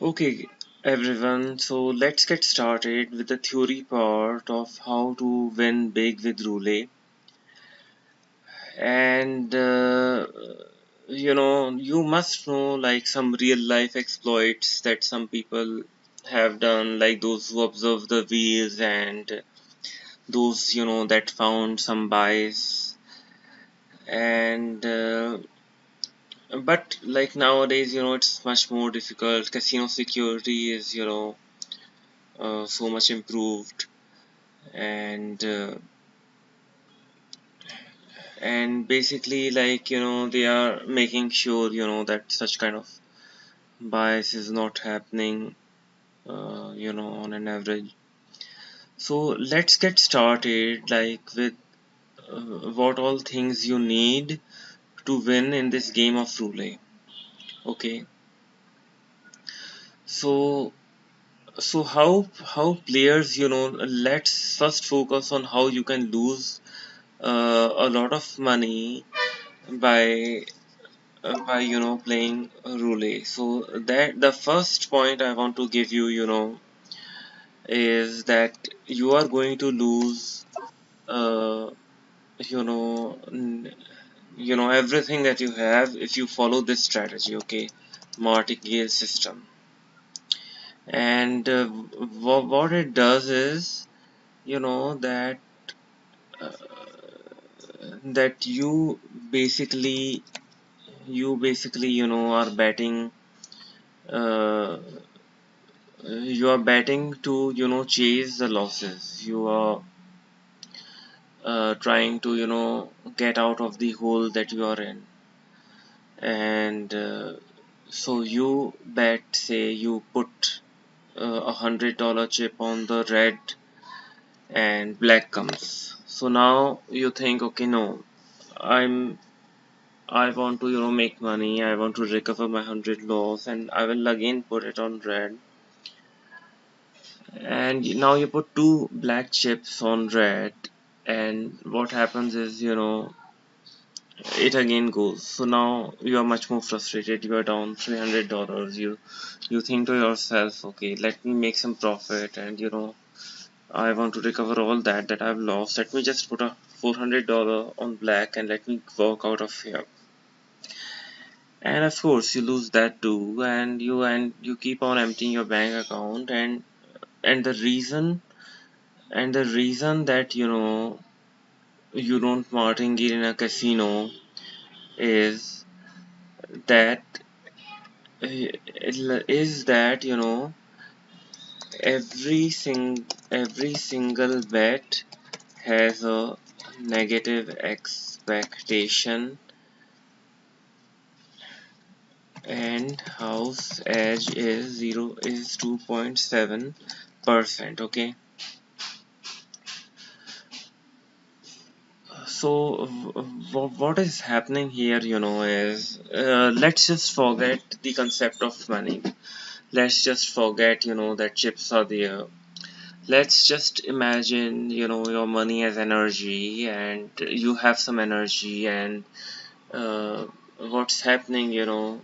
Okay, everyone, so let's get started with the theory part of how to win big with Roulette. And you must know like some real life exploits that some people have done, like those who observe the wheels and those that found some buys. And but like nowadays, it's much more difficult. Casino security is so much improved, and basically like they are making sure that such kind of bias is not happening on an average. So let's get started like with what all things you need to win in this game of roulette. Okay, so how players, let's first focus on how you can lose a lot of money by playing roulette. So that the first point I want to give you, is that you are going to lose uh, you know n- everything that you have if you follow this strategy. Okay, martingale system. And what it does is that uh, that you basically are betting, uh, you are betting to chase the losses. You are trying to get out of the hole that you are in. And so you bet, say you put $100 chip on the red, and black comes. So now you think, okay, no, i'm I want to make money. I want to recover my 100 loss, and I will again put it on red. And now you put two black chips on red, and what happens is it again goes. So now you are much more frustrated. You are down $300. You think to yourself, okay, let me make some profit, and I want to recover all that I've lost. Let me just put a $400 on black and let me walk out of here. And of course you lose that too, and you keep on emptying your bank account. And the reason that you don't martingale in a casino is that is that every single bet has a negative expectation, and house edge is 2.7%. Okay, so what is happening here is, let's just forget the concept of money. Let's just forget that chips are there. Let's just imagine your money as energy, and you have some energy. And uh, what's happening, you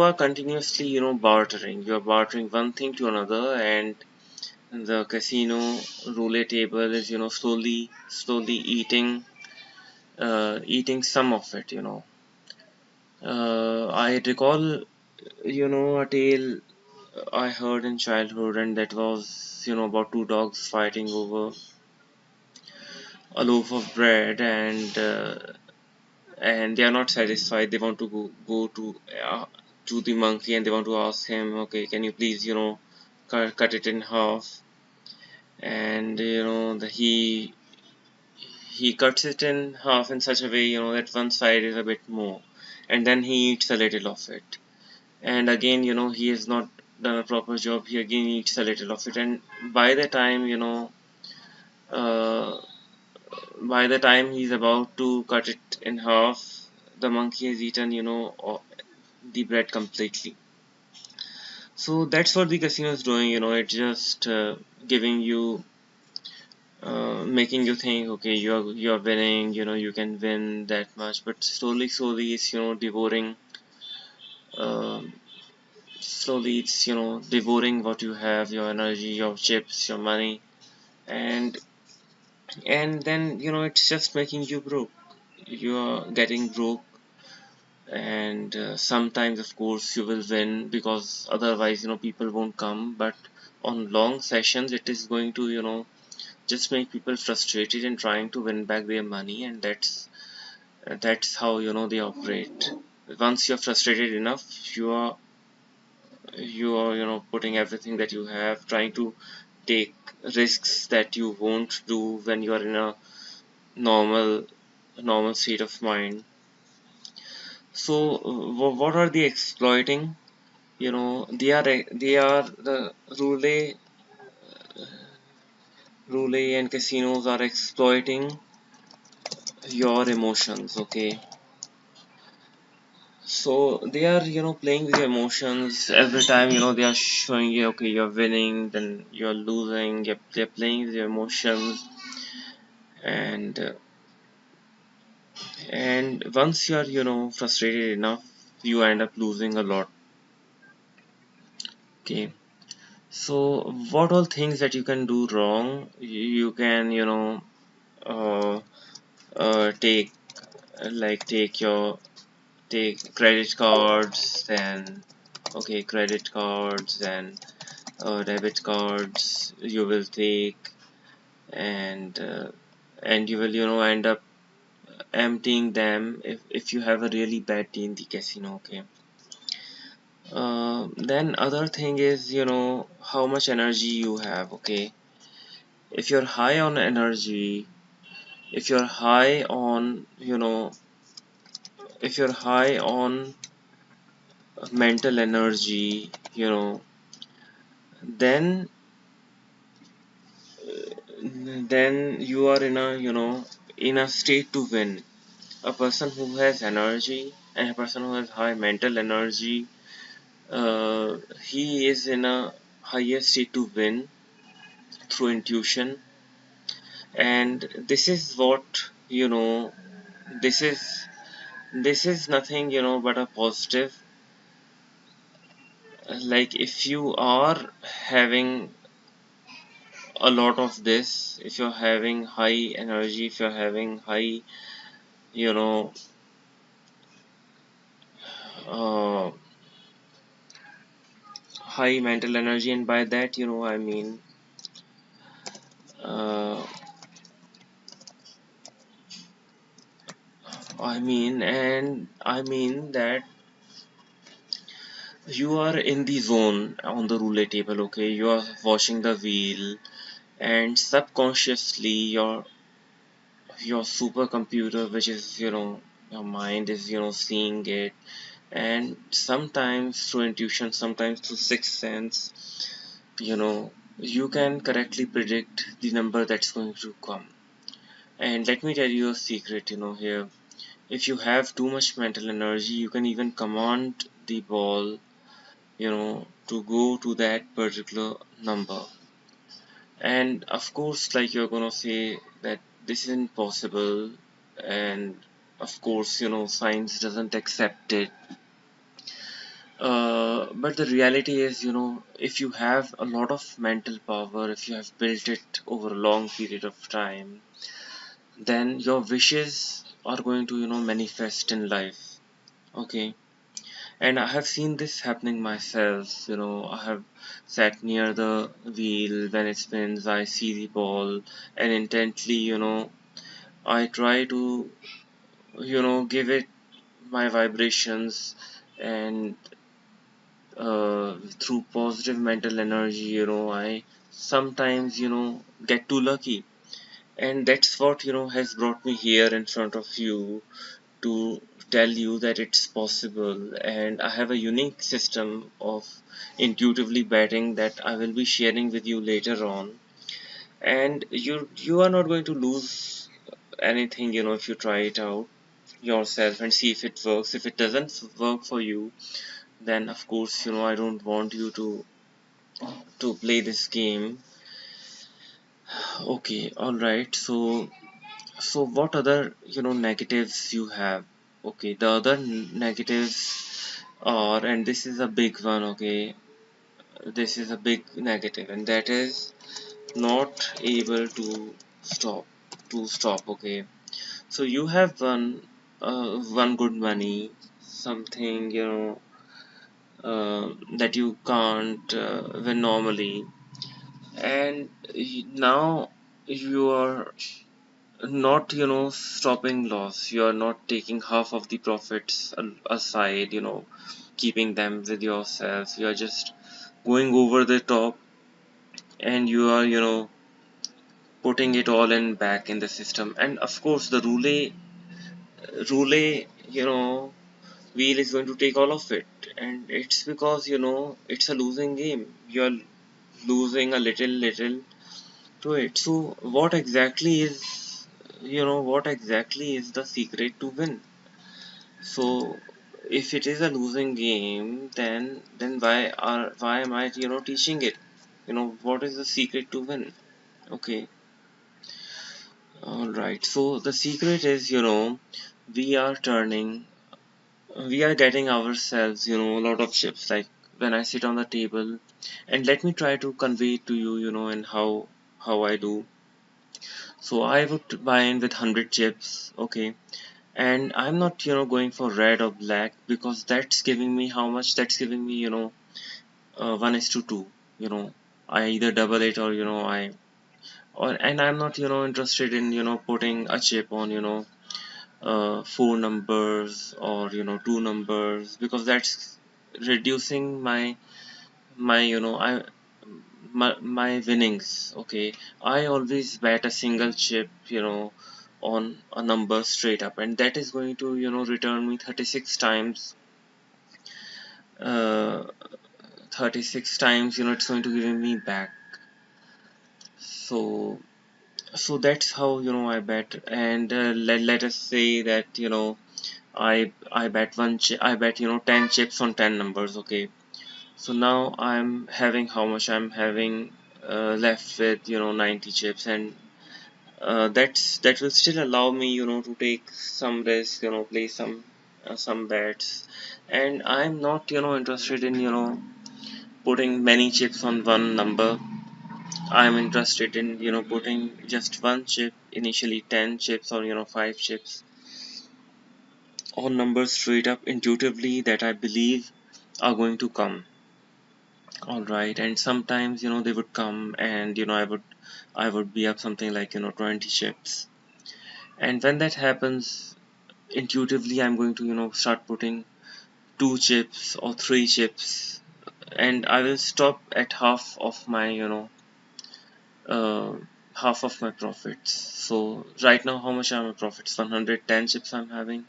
are continuously bartering. You're bartering one thing to another, and the casino roulette table is slowly eating some of it. I recall a tale I heard in childhood, and that was about two dogs fighting over a loaf of bread. And they are not satisfied. They want to go to the monkey, and they want to ask him, okay, can you please cut it in half. And he cuts it in half in such a way that one side is a bit more, and then he eats a little of it. And again he has not done a proper job. He again eats a little of it, and by the time uh, he's about to cut it in half, the monkey has eaten the bread completely. So that's what the casino is doing. It's just giving you, making you think, okay, you're winning. You can win that much, but slowly it's devouring, um slowly it's devouring what you have, your energy, your chips, your money, and then it's just making you broke. You're getting broke, and sometimes of course you will win because otherwise people won't come, but on long sessions it is going to just make people frustrated and trying to win back their money, and that's how they operate. Once you're frustrated enough, you are putting everything that you have, trying to take risks that you won't do when you are in a normal normal state of mind. So what are they exploiting? They are the roulette and casinos are exploiting your emotions. Okay, so they are playing with your emotions every time. They are showing you, okay, you're winning, then you're losing. They're playing with your emotions, and once you're frustrated enough, you end up losing a lot. Okay, so what all things that you can do wrong? You can uh, take take credit cards, then okay, credit cards and debit cards you will take, and you will end up emptying them if you have a really bad day in the casino. Okay, then other thing is how much energy you have. Okay, if you're high on energy, if you're high on if you're high on mental energy, then you are in a in a state to win. A person who has energy and a person who has high mental energy, he is in a higher state to win through intuition. And this is what this is nothing but a positive. Like if you are having a lot of this, if you're having high energy, if you're having high you know uh, high mental energy, and by that uh, I mean that you are in the zone on the roulette table. Okay, you are watching the wheel, and subconsciously your supercomputer, which is your mind, is seeing it, and sometimes through intuition, sometimes through sixth sense, you can correctly predict the number that's going to come. And let me tell you a secret here. If you have too much mental energy, you can even command the ball to go to that particular number. And of course, like, you're gonna say that this isn't possible, and of course science doesn't accept it. But the reality is, if you have a lot of mental power, if you have built it over a long period of time, then your wishes are going to manifest in life. Okay, and I have seen this happening myself. I have sat near the wheel when it spins, I see the ball, and intently I try to give it my vibrations, and through positive mental energy I sometimes get too lucky. And that's what has brought me here in front of you to tell you that it's possible. And I have a unique system of intuitively betting that I will be sharing with you later on. And you are not going to lose anything if you try it out yourself and see if it works. If it doesn't work for you, then of course I don't want you to play this game. Okay, all right. So what other negatives you have? Okay, the other negatives or and this is a big one, okay, this is a big negative, and that is not able to stop stop, okay. So you have one good money, something, that you can't win normally, and now you are not, stopping loss. You are not taking half of the profits aside, keeping them with yourself. You are just going over the top, and you are, putting it all in back in the system. And of course the roulette, wheel is going to take all of it, and it's because, it's a losing game. You're losing a little to it. So what exactly is the secret to win? So if it is a losing game, then why am I, teaching it? What is the secret to win? Okay, all right. So the secret is, we are turning, we are getting ourselves, a lot of chips. Like when I sit on the table, and let me try to convey it to you, and how I do. So I would buy in with 100 chips, okay, and I'm not, going for red or black, because that's giving me how much? That's giving me, 1:2. You know, I either double it, or, and I'm not, interested in, putting a chip on, four numbers, or, two numbers, because that's reducing my you know I my winnings. Okay, I always bet a single chip, on a number straight up, and that is going to, return me 36 times. uh 36 times, it's going to give me back. So that's how, I bet. And let us say that, I bet I bet, 10 chips on 10 numbers, okay. So now I'm having how much? I'm having left with, 90 chips, and that will still allow me, to take some risk, play some bets. And I'm not, interested in, putting many chips on one number. I'm interested in, putting just one chip, initially 10 chips, or, 5 chips on numbers straight up intuitively that I believe are going to come. All right, and sometimes, they would come, and, I would be up something like, 20 chips. And when that happens, intuitively I'm going to, start putting two chips or three chips, and I will stop at uh, half of my profits. So right now, how much are my profits? 110 chips I'm having.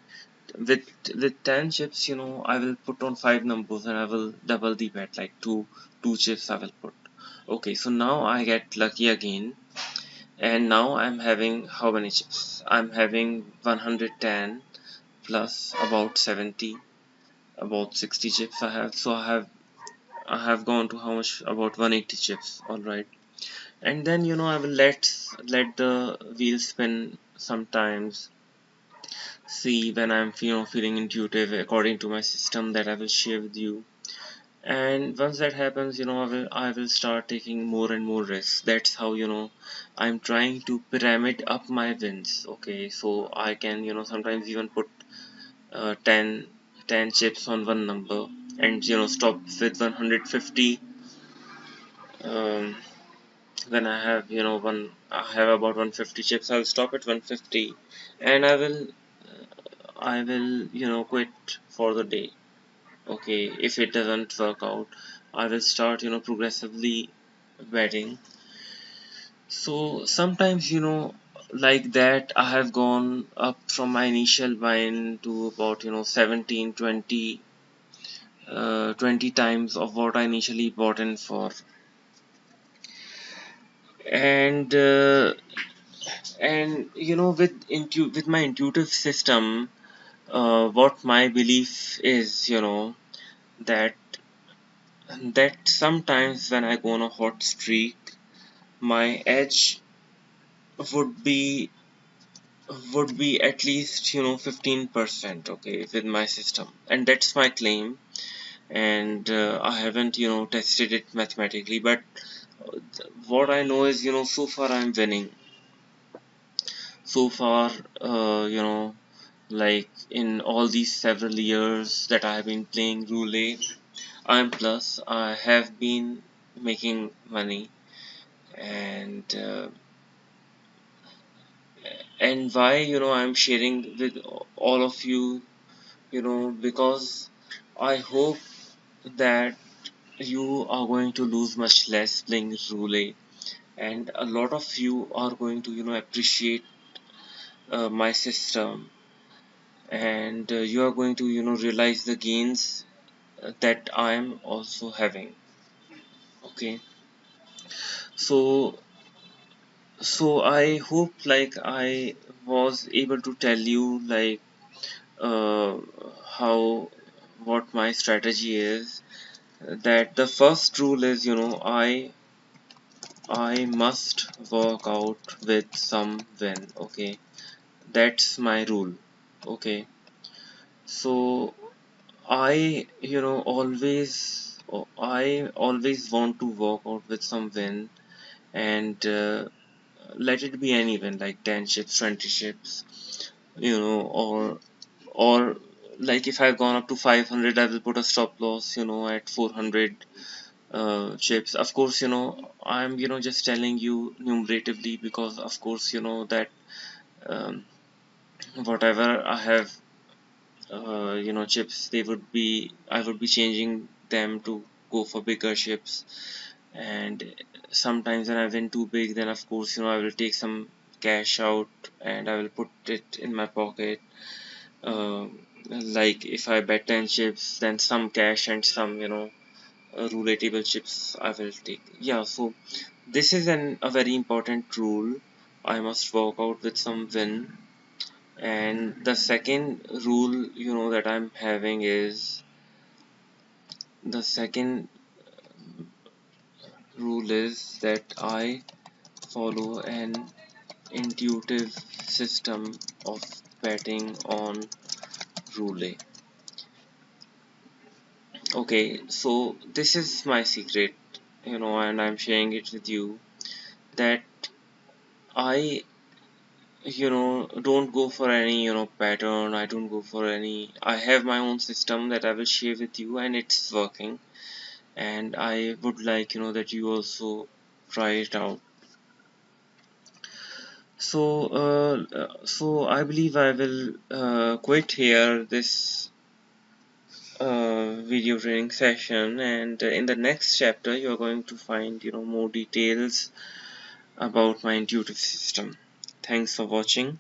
With with 10 chips, I will put on five numbers, and I will double the bet, like two chips I will put. Okay, so now I get lucky again, and now I'm having how many chips? I'm having 110 plus about 70, about 60 chips I have. So I have gone to how much? About 180 chips. All right, and then, I will let the wheel spin sometimes. See when I'm, feeling intuitive according to my system that I will share with you. And once that happens, I will start taking more and more risks. That's how, I'm trying to pyramid up my wins. Okay, so I can, sometimes even put 10 chips on one number, and, stop with 150. um, when I have about 150 chips, I'll stop at 150, and I will quit for the day. Okay, if it doesn't work out, I will start, progressively betting. So sometimes, like that, I have gone up from my initial buy-in to about, 17, 20 times of what I initially bought in for. And with my intuitive system, what my belief is, that sometimes when I go on a hot streak, my edge would be at least, 15%, okay, with my system. And that's my claim, and I haven't tested it mathematically, but what I know is so far I'm winning. So far, like in all these several years that I have been playing Roulette, I have been making money. And why I'm sharing with all of you, because I hope that you are going to lose much less playing Roulette, and a lot of you are going to appreciate my system, and you are going to realize the gains that I am also having. Okay, so I hope like I was able to tell you like uh, how what my strategy is. That the first rule is I must work out with some win. Okay, that's my rule. Okay, so I always want to work out with some win, and let it be any win, like 10 chips, 20 chips, or like if I've gone up to 500, I will put a stop loss at 400 chips. Of course, I'm just telling you numeratively, because of course that um, whatever I have chips, they would be I would be changing them to go for bigger chips. And sometimes when I win too big, then of course I will take some cash out and I will put it in my pocket. Like if I bet 10 chips, then some cash and some roulettable chips I will take. Yeah, so this is a very important rule. I must work out with some win. And the second rule that I'm having is the second rule is that I follow an intuitive system of betting on roulette. Okay, so this is my secret, and I'm sharing it with you, that I don't go for any pattern. I don't go for any. I have my own system that I will share with you, and it's working. And I would like that you also try it out. So I believe I will quit here this video training session, and in the next chapter you are going to find more details about my intuitive system. Thanks for watching.